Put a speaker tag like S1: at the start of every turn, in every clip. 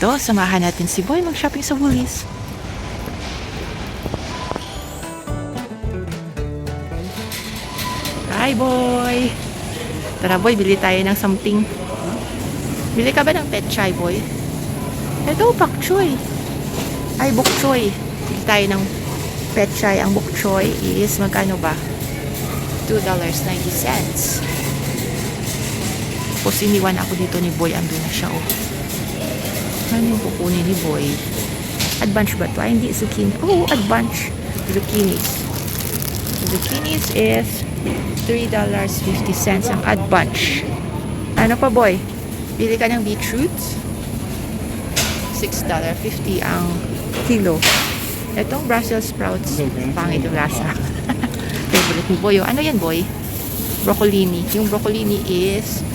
S1: Ito, samahan natin si Boy mag-shopping sa Woolies. Hi, Boy! Tara, Boy, bili tayo ng something. Bili ka ba ng pet chai, Boy? Ito, pak choy. Ay, bok choy. Bili tayo ng pet chai. Ang bok choy is, magkano ba? $2.90. Tapos iniwan ako dito ni Boy. Ando na siya, oh. Ano yung kukunin ni Boy? Advance ba ito? Ay, hindi. Zucchini. Oh, advance. Zucchinis. Zucchinis is $3.50 ang advance. Ano pa, Boy? Bili ka ng beetroot. $6.50 ang kilo. Itong Brussels sprouts. Pangit yung lasa. Favorite ni Boy. Ano yan, Boy? Broccolini. Yung broccolini is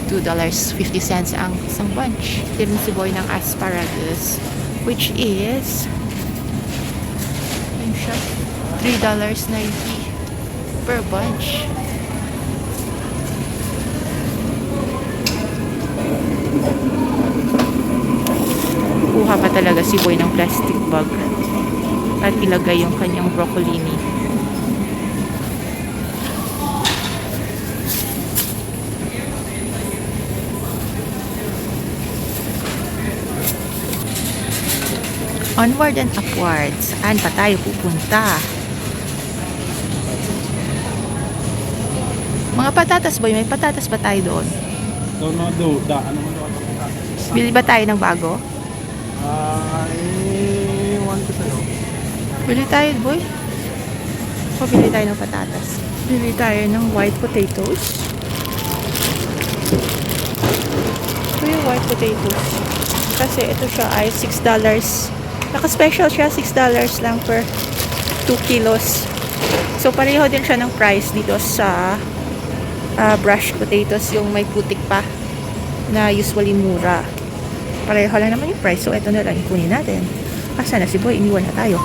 S1: $2.50 ang isang bunch. Tirin si Boy ng asparagus, which is $3.90 per bunch. Kuha pa talaga si Boy ng plastic bag at ilagay yung kanyang broccolini. Onward and upwards. Saan pa tayo pupunta? Mga patatas, Boy. May patatas ba tayo doon?
S2: Ano mo patatas?
S1: Bili ba tayo ng bago?
S2: Want ko sa'yo.
S1: Bili tayo, Boy. O bili tayo ng patatas. Bili tayo ng white potatoes. Ito yung white potatoes. Kasi ito siya ay $6. Naka-special siya, $6 lang per 2 kilos. So, pareho din siya ng price dito sa brushed potatoes, yung may putik pa na usually mura. Pareho lang naman yung price. So, ito na lang ikunin natin. Asa na si Boy? Iniwan na tayo.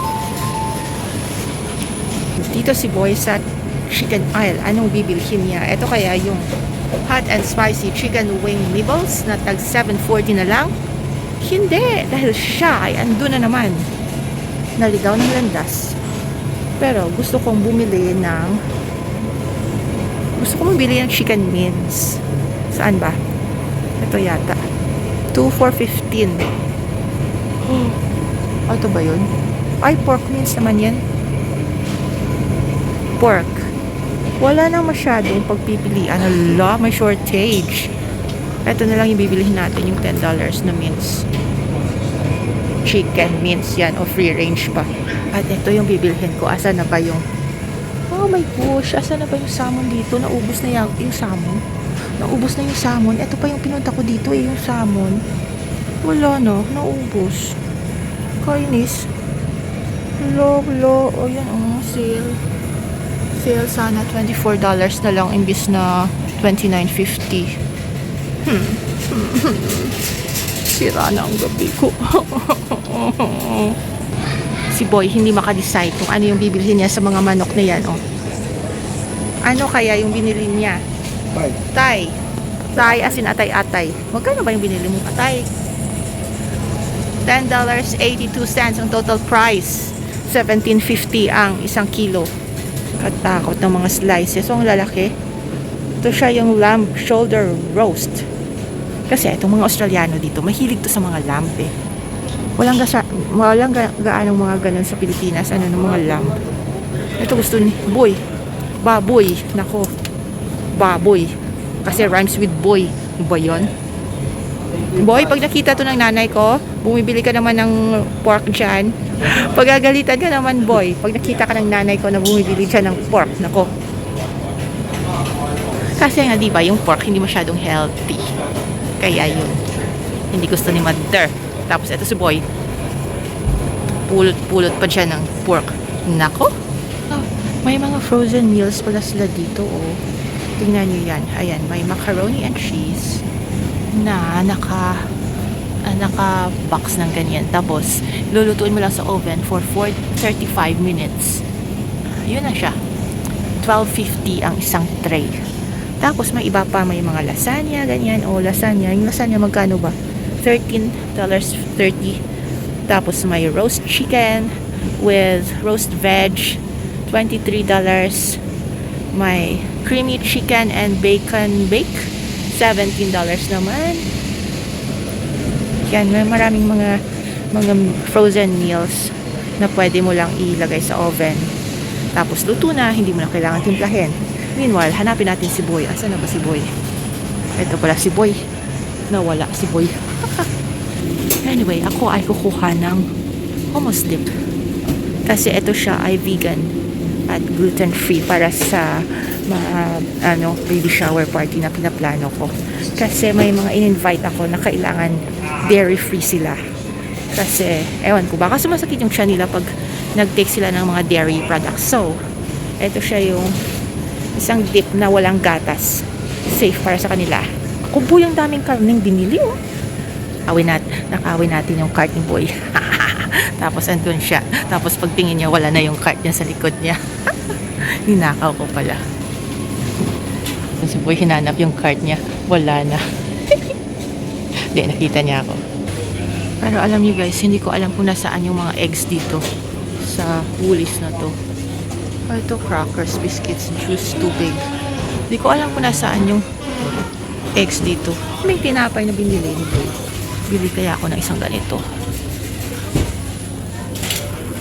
S1: Dito si Boy sa chicken aisle. Anong bibilhin niya? Ito kaya yung hot and spicy chicken wing nibbles na tag $7.40 na lang? Hindi, dahil siya ay ando na naman. Naligaw ng landas. Pero gusto kong bumili ng chicken mince. Saan ba? Ito yata. 2 for $15. Oh, ito ba yun? Ay, pork mince naman yan. Pork. Wala na masyadong pagpipilian. Hala, may shortage. Ito na lang yung bibilihin natin, yung $10 na mince. Chicken mince yan, o free range pa. At ito yung bibilhin ko. Asa na ba yung... Oh my gosh, asa na ba yung salmon dito? Naubos na yung salmon. Naubos na yung salmon. Ito pa yung pinunta ko dito, yung salmon. Wala na, naubos. Kainis. Hello. O yan, sale. Sale sana, $24 na lang imbis na $29.50. Sira na ang gabi ko. Si Boy hindi makadecide kung ano yung bibilhin niya sa mga manok na yan. Ano kaya yung binili niya? Tay as in atay. Magkano ba yung binili mong atay? $10.82 ang total price. $17.50 ang isang kilo. Katakot ng mga slices. So ang lalaki. Ito siya yung lamb shoulder roast. Kasi itong mga Australiano dito, mahilig to sa mga lamb eh. Walang gaanong mga ganun sa Pilipinas, ng mga lamb. Ito gusto ni Boy. Baboy. Nako. Baboy. Kasi rhymes with boy. Ano ba yun? Boy, pag nakita to ng nanay ko, bumibili ka naman ng pork dyan. Pagagalitan ka naman, Boy. Pag nakita ka ng nanay ko na bumibili dyan ng pork, nako. Kasi nga, diba, yung pork hindi masyadong healthy. Kaya yun. Hindi gusto ni Mother. Tapos, ito si Boy. Pulot pa siya ng pork. Nako. Oh, may mga frozen meals pala sila dito, oh. Tingnan nyo yan. Ayan, may macaroni and cheese na naka-box ng ganyan. Tapos, lulutuin mo lang sa oven for 35 minutes. Yun na siya. $12.50 ang isang tray. Tapos may iba pa, may mga lasagna, ganyan. O lasagna, yung lasagna magkano ba? $13.30. Tapos may roast chicken with roast veg, $23. May creamy chicken and bacon bake, $17 naman. Yan, may maraming mga frozen meals na pwede mo lang ilagay sa oven. Tapos luto na, hindi mo na kailangan timplahin. Meanwhile, hanapin natin si Boy. Asan na ba si Boy? Ito pala si Boy. Nawala si Boy. Anyway, ako ay kukuha ng hummus dip. Kasi ito siya ay vegan at gluten-free para sa baby shower party na pinaplano ko. Kasi may mga in-invite ako na kailangan dairy-free sila. Kasi, ewan ko, baka sumasakit yung tiyan nila pag nag-take sila ng mga dairy products. So, ito siya yung isang dip na walang gatas. Safe para sa kanila. Kubo yung daming karning binili, oh. Nakawin natin yung cart ni Boy. Tapos andun siya. Tapos pagtingin niya, wala na yung cart niya sa likod niya. Ninakaw ko pala. Si Boy hinanap yung cart niya. Wala na. Hindi, nakita niya ako. Pero alam niyo guys, hindi ko alam kung nasaan yung mga eggs dito sa Woolies na to. Ito, crackers, biscuits, juice, tubig. Hindi ko alam kung nasaan yung eggs dito. May tinapay na binili ni Boy. Bili kaya ako ng isang ganito.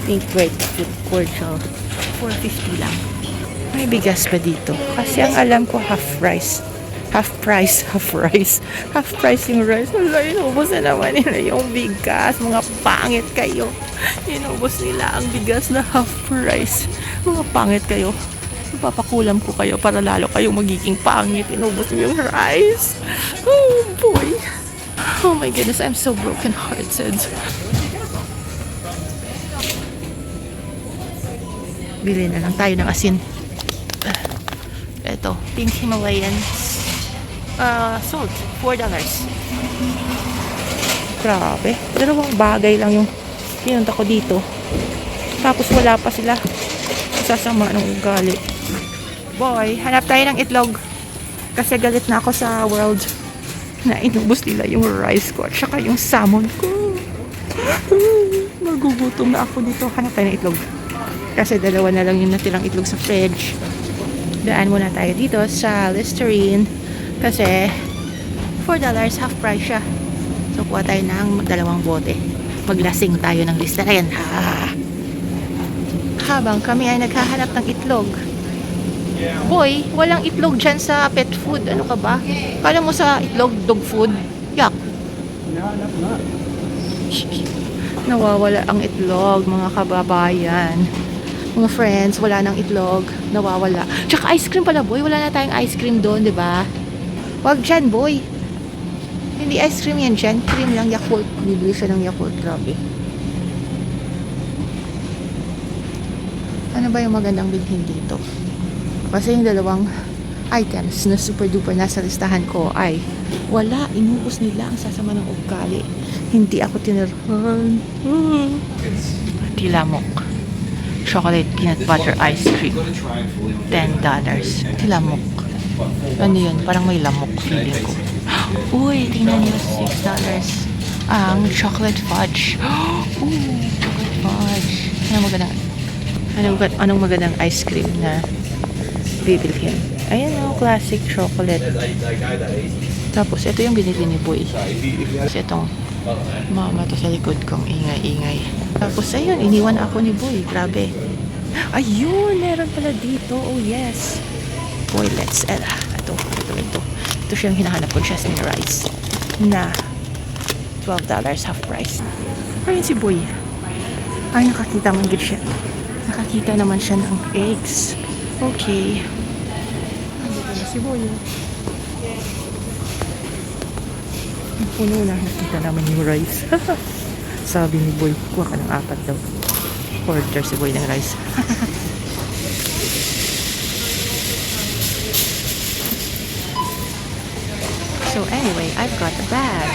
S1: Pink grapefruit cordial. $4.50 lang. May bigas pa dito. Kasi ang alam ko half price yung rice. Wala, inubos na naman nila yung bigas. Mga pangit kayo. Inubos nila ang bigas na half price. Mga pangit kayo. Papakulam ko kayo para lalo kayong magiging pangit. Inubos niyo yung rice. Oh boy. Oh my goodness, I'm so broken hearted. Bili na lang tayo ng asin. Ito, pink Himalayan salt, $4. Grabe, dalawang bagay lang yung pinunta ko dito. Tapos wala pa sila. Sasama ng ugali. Boy, hanap tayo ng itlog. Kasi galit na ako sa world na inubos nila yung rice ko at saka yung salmon ko. Nagugutom na ako dito. Hanap tayo ng itlog. Kasi dalawa na lang yung natirang itlog sa fridge. Daan muna tayo dito sa Listerine. Kasi $4, half price siya. So kuha tayo ng dalawang bote. Maglasing tayo ng Listerine. Habang kami ay naghahanap ng itlog. Boy, walang itlog dyan sa pet food. Ano ka ba? Kala mo sa itlog, dog food? Yak. Nawawala ang itlog, mga kababayan. Mga friends, wala nang itlog. Nawawala. Tsaka ice cream pala, boy. Wala na tayong ice cream doon, di ba? Wag dyan, boy. Hindi ice cream yan dyan. Cream lang, Yakult. Bibili siya ng Yakult. Grabe. Ano ba yung magandang bilhin dito? Kasi yung dalawang items na super duper nasa listahan ko ay wala. Inubos nila ang sasama ng ugali. Hindi ako tinirhan. Tilamok. Chocolate peanut butter ice cream. $10. Tilamok. Ano yun? Parang may lamok feeling ko. Uy, tingnan nyo, $6. Ang chocolate fudge. Chocolate fudge. Anong magandang ice cream na bibilhin? Ayan o, classic chocolate. Tapos, ito yung binili ni Boy. Kasi itong mama to sa likod kong ingay-ingay. Tapos, ayun, iniwan ako ni Boy. Grabe. Ayun, meron pala dito. Oh, yes. Boy, let's ito. Ito siyang hinahanap ko, jasmine rice na $12 half price. Ayun si Boy. Ay, nakakita man siya. Nakakita naman siya ng eggs. Okay. Nandito na si Boy. Puno na. Nakita naman yung rice. Sabi ni Boy, kuha ka ng 4 daw. Order si Boy ng rice. So anyway, I've got a bag.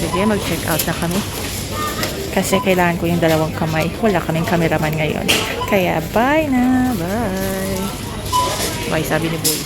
S1: Sige, mag-check out na kami. Kasi kailangan ko yung dalawang kamay. Wala kaming cameraman ngayon. Kaya bye na. Bye. Bye, sabi ni Boy.